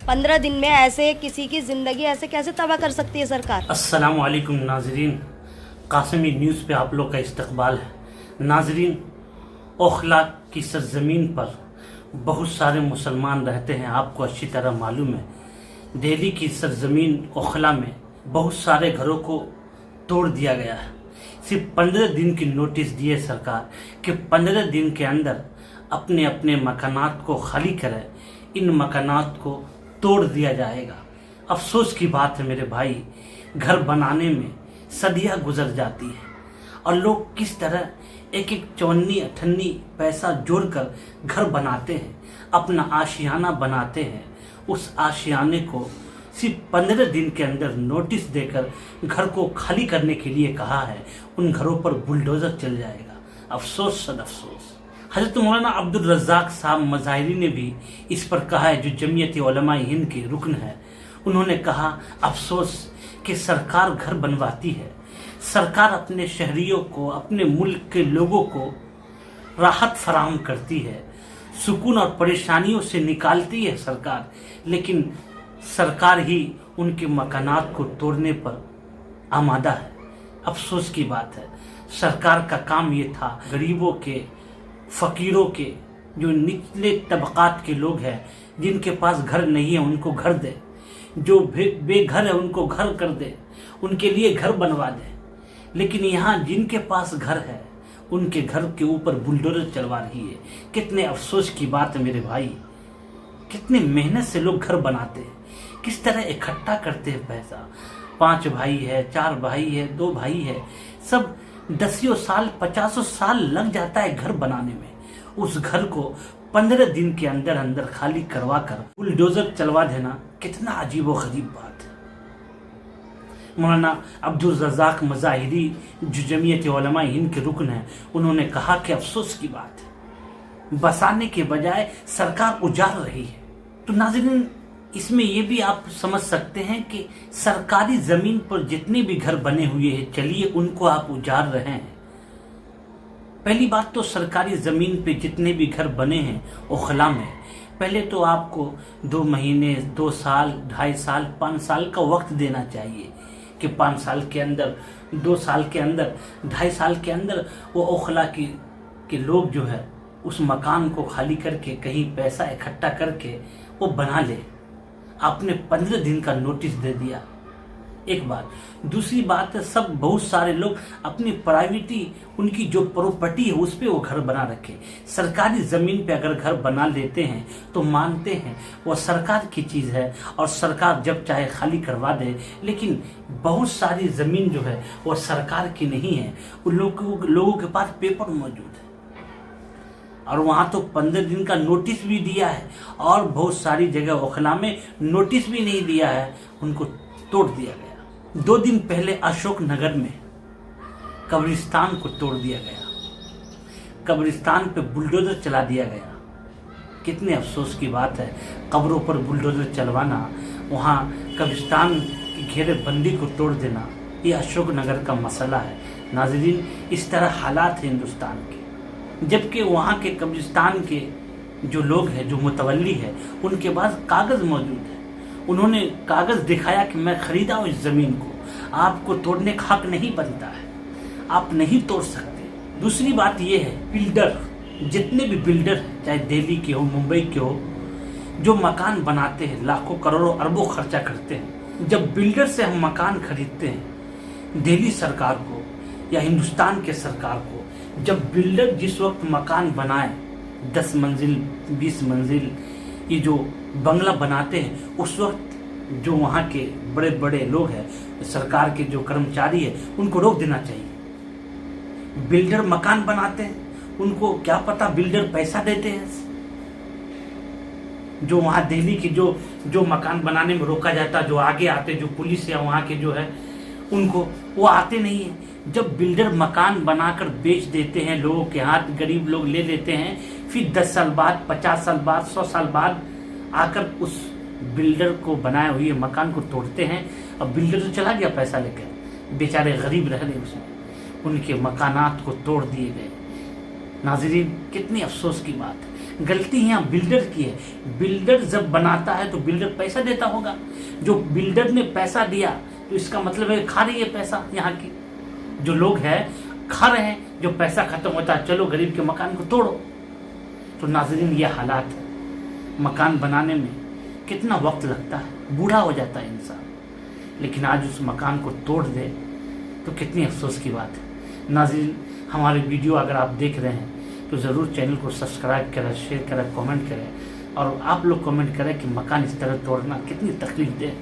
15 दिन में ऐसे किसी की जिंदगी ऐसे कैसे तबाह कर सकती है सरकार। अस्सलाम वालेकुम नाजरीन, कासमी न्यूज़ पे आप लोग का इस्तकबाल है। नाजरीन, ओखला की सरजमीन पर बहुत सारे मुसलमान रहते हैं, आपको अच्छी तरह मालूम है। दिल्ली की सरजमीन ओखला में बहुत सारे घरों को तोड़ दिया गया है। सिर्फ 15 दिन की नोटिस दिए सरकार कि 15 दिन के अंदर अपने अपने मकानात को खाली करें, इन मकानात को तोड़ दिया जाएगा। अफसोस की बात है मेरे भाई, घर बनाने में सदियां गुजर जाती है और लोग किस तरह एक एक चौन्नी अठन्नी पैसा जोड़कर घर बनाते हैं, अपना आशियाना बनाते हैं। उस आशियाने को सिर्फ 15 दिन के अंदर नोटिस देकर घर को खाली करने के लिए कहा है। उन घरों पर बुलडोजर चल जाएगा। अफसोस सद अफसोस। हजरत मौलाना अब्दुल रज़्ज़ाक साहब मज़ाहिरी ने भी इस पर कहा है, जो जमीयत उलमा हिंद के रुकन है। उन्होंने कहा, अफसोस कि सरकार घर बनवाती है, सरकार अपने शहरियों को, अपने मुल्क के लोगों को राहत फराहम करती है, सुकून और परेशानियों से निकालती है सरकार, लेकिन सरकार ही उनके मकानात को तोड़ने पर आमादा है। अफसोस की बात है, सरकार का काम ये था गरीबों के, फ़कीरों के, जो निचले तबकात के लोग हैं, जिनके पास घर नहीं है उनको घर दे, जो बेघर है उनको घर कर दे, उनके लिए घर बनवा दे। लेकिन यहाँ जिनके पास घर है उनके घर के ऊपर बुलडोजर चलवा रही है। कितने अफसोस की बात है मेरे भाई, कितने मेहनत से लोग घर बनाते हैं, किस तरह इकट्ठा करते हैं पैसा। 5 भाई है, 4 भाई है, 2 भाई है, सब 10 साल 50 साल लग जाता है घर बनाने में। उस घर को 15 दिन के अंदर अंदर खाली करवा कर बुलडोजर चलवा देना कितना अजीब व गरीब बात है। मौलाना अब्दुल रज़्ज़ाक मज़ाहिरी, जो जमीयत उलमा हिंद के रुकन है, उन्होंने कहा कि अफसोस की बात है, बसाने के बजाय सरकार उजाड़ रही है। तो नाज़रीन, इसमें यह भी आप समझ सकते हैं कि सरकारी जमीन पर जितने भी घर बने हुए हैं, चलिए उनको आप उजाड़ रहे हैं। पहली बात तो सरकारी जमीन पे जितने भी घर बने हैं ओखला में, पहले तो आपको 2 महीने, 2 साल, 2.5 साल, 5 साल का वक्त देना चाहिए कि 5 साल के अंदर, 2 साल के अंदर, 2.5 साल के अंदर वो ओखला के लोग जो है उस मकान को खाली करके कहीं पैसा इकट्ठा करके वो बना ले। आपने 15 दिन का नोटिस दे दिया, एक बात। दूसरी बात है, सब बहुत सारे लोग अपनी प्राइवेटी, उनकी जो प्रॉपर्टी है उस पे वो घर बना रखे। सरकारी ज़मीन पे अगर घर बना लेते हैं तो मानते हैं वो सरकार की चीज़ है और सरकार जब चाहे खाली करवा दे, लेकिन बहुत सारी ज़मीन जो है वो सरकार की नहीं है, उन लोगों के पास पेपर मौजूद है और वहाँ तो 15 दिन का नोटिस भी दिया है और बहुत सारी जगह ओखला में नोटिस भी नहीं दिया है, उनको तोड़ दिया गया। 2 दिन पहले अशोक नगर में कब्रिस्तान को तोड़ दिया गया, कब्रिस्तान पे बुलडोजर चला दिया गया। कितने अफसोस की बात है, कब्रों पर बुलडोजर चलवाना, वहाँ कब्रिस्तान की घेरेबंदी को तोड़ देना, ये अशोक नगर का मसला है। नाज़रीन, इस तरह हालात हैं हिंदुस्तान के, जबकि वहाँ के कब्रिस्तान के जो लोग हैं, जो मुतवल्ली है, उनके पास कागज़ मौजूद है। उन्होंने कागज़ दिखाया कि मैं खरीदा हूँ इस ज़मीन को, आपको तोड़ने का हक नहीं बनता है, आप नहीं तोड़ सकते। दूसरी बात यह है, बिल्डर, जितने भी बिल्डर हैं, चाहे दिल्ली के हो, मुंबई के हो, जो मकान बनाते हैं, लाखों करोड़ों अरबों खर्चा करते हैं। जब बिल्डर से हम मकान खरीदते हैं, दिल्ली सरकार को या हिंदुस्तान के सरकार को, जब बिल्डर जिस वक्त मकान बनाए 10 मंजिल, 20 मंजिल, ये जो बंगला बनाते हैं, उस वक्त जो वहाँ के बड़े बड़े लोग हैं, सरकार के जो कर्मचारी हैं, उनको रोक देना चाहिए। बिल्डर मकान बनाते हैं, उनको क्या पता बिल्डर पैसा देते हैं। जो वहाँ दिल्ली की जो मकान बनाने में रोका जाता, जो आगे आते, जो पुलिस या वहाँ के जो है, उनको वो आते नहीं है। जब बिल्डर मकान बनाकर बेच देते हैं, लोगों के हाथ, गरीब लोग ले लेते हैं, फिर 10 साल बाद, 50 साल बाद, 100 साल बाद आकर उस बिल्डर को बनाए हुए मकान को तोड़ते हैं। अब बिल्डर तो चला गया पैसा लेकर, बेचारे गरीब रह गए उसमें, उनके मकानात को तोड़ दिए गए। नाज़रीन, कितनी अफसोस की बात है। غلطی यहाँ बिल्डर की है। बिल्डर जब बनाता है तो बिल्डर पैसा देता होगा, जो बिल्डर ने पैसा दिया तो इसका मतलब है खा रही है पैसा यहाँ की जो लोग हैं, खा रहे हैं। जो पैसा खत्म होता है चलो गरीब के मकान को तोड़ो। तो नाज़रीन ये हालात है, मकान बनाने में कितना वक्त लगता है, बूढ़ा हो जाता है इंसान, लेकिन आज उस मकान को तोड़ दे तो कितनी अफसोस की बात है। नाज़रीन हमारे वीडियो अगर आप देख रहे हैं तो ज़रूर चैनल को सब्सक्राइब करें, शेयर करें, कमेंट करें, और आप लोग कमेंट करें कि मकान इस तरह तोड़ना कितनी तकलीफ दे।